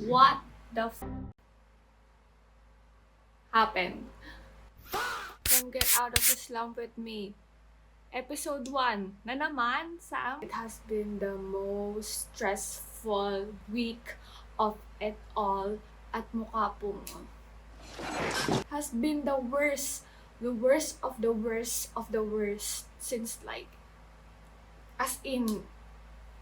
What the happened? Come get out of the slump with me. Episode 1 na naman, Sam. It has been the most stressful week of it all at mukha pong has been the worst of the worst of the worst since like as in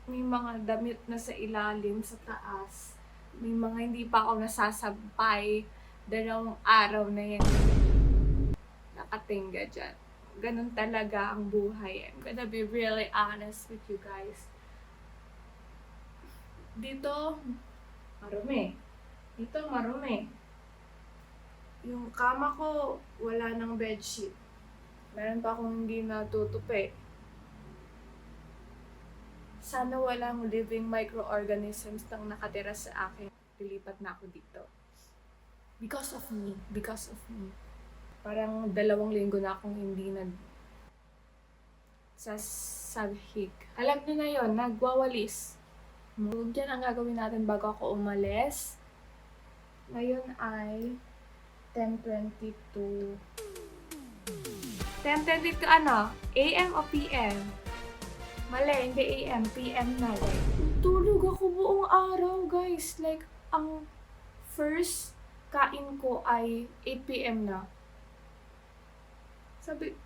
may mga damit na sa ilalim sa taas, may mga hindi pa ako nasasampay, 2 araw na yan nakatingga dyan. Ganun talaga ang buhay. I'm gonna be really honest with you guys. Dito, marumi. Dito, marumi. Yung kama ko, wala nang bedsheet. Meron pa akong hindi natutupi. Sana walang living microorganisms nang nakatira sa akin. Lilipat na ako dito. Because of me. Parang 2 linggo na akong hindi sa saghig. Alam niyo na yon, nagwawalis. Diyan ang gagawin natin bago ako umalis. Ngayon ay 10:22. 10:22 ano? AM o PM? Mali, hindi AM. PM na. Tulog ako buong araw, guys. Like, ang first kain ko ay 8 PM na. Sabi,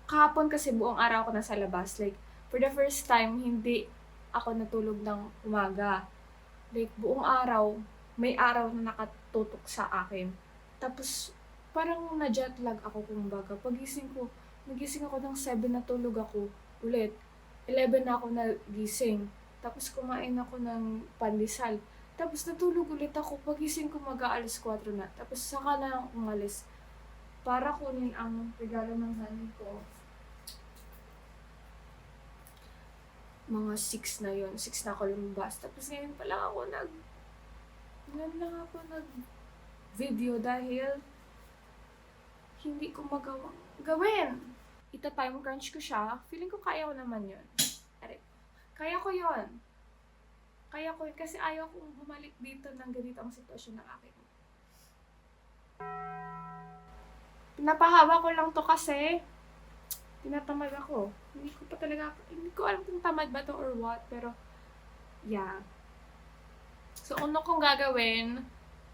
kahapon kasi buong araw ako nasa labas. Like, for the first time, hindi ako natulog ng umaga. Like, buong araw, may araw na nakatutok sa akin. Tapos, parang na-jet lag ako kumbaga. Nagising ako ng 7 na tulog ako ulit. 11 na ako nagising. Tapos kumain ako ng pandesal. Tapos natulog ulit ako. Pagising ko mag-aalas 4 na. Tapos saka na ako umalis para kunin ang regalo ng nanay ko. Mga 6 na yun. 6 na ako lumabas. Tapos ngayon pa lang ako nag-video dahil hindi ko magawang gawin. Ita-time crunch ko siya. Feeling ko kaya ko naman yun. Kaya ko yun. Kasi ayaw kong bumalik dito ng ganito ang sitwasyon ng akin. Pinapahawa ko lang to kasi tinatamad ako. Hindi ko alam kung tamad ba to or what, pero yeah. So, una kong gagawin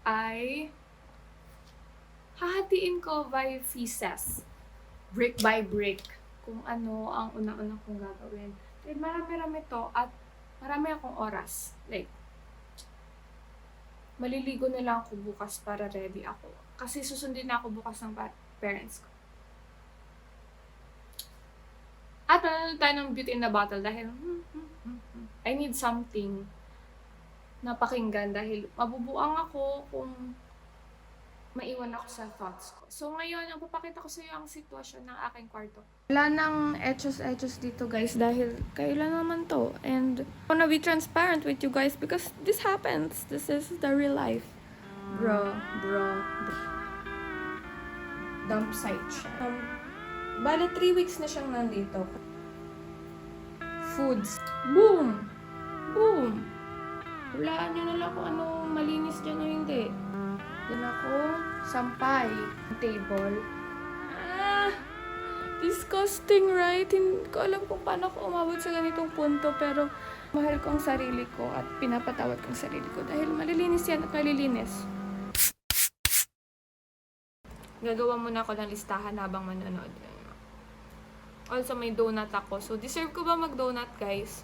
ay hahatiin ko by pieces. Brick by brick. Kung ano ang una-una kong gagawin. Dahil marami-rami to at marami akong oras. Like, maliligo na lang ako bukas para ready ako. Kasi susundin na ako bukas ng parents ko. At manonood tayo ng Beauty in the Bottle dahil I need something na pakinggan dahil mabubuang ako kung maiwan ako sa thoughts ko. So ngayon, ang papakita ko sa iyo ang sitwasyon ng aking kwarto. Wala nang etchos dito guys dahil kailan naman to. And I wanna be transparent with you guys because this happens. This is the real life. Bro. Dump site siya. Bale 3 weeks na siyang nandito. Foods. Boom! Hulaan nyo na lang kung ano malinis dyan o hindi. Doon ako, sampay, table. Disgusting, right? Hindi ko alam kung paano ako umabot sa ganitong punto, pero mahal ko ang sarili ko at pinapatawad ko ang sarili ko dahil malilinis yan at malilinis. Gagawa muna ako ng listahan habang manonood. Also, may donut ako. So, deserve ko ba mag-donut, guys?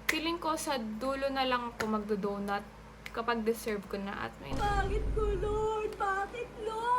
Feeling ko sa dulo na lang ako magdo-donut kapag deserve ko na at may... Bakit ko, Lord? Bakit, Lord?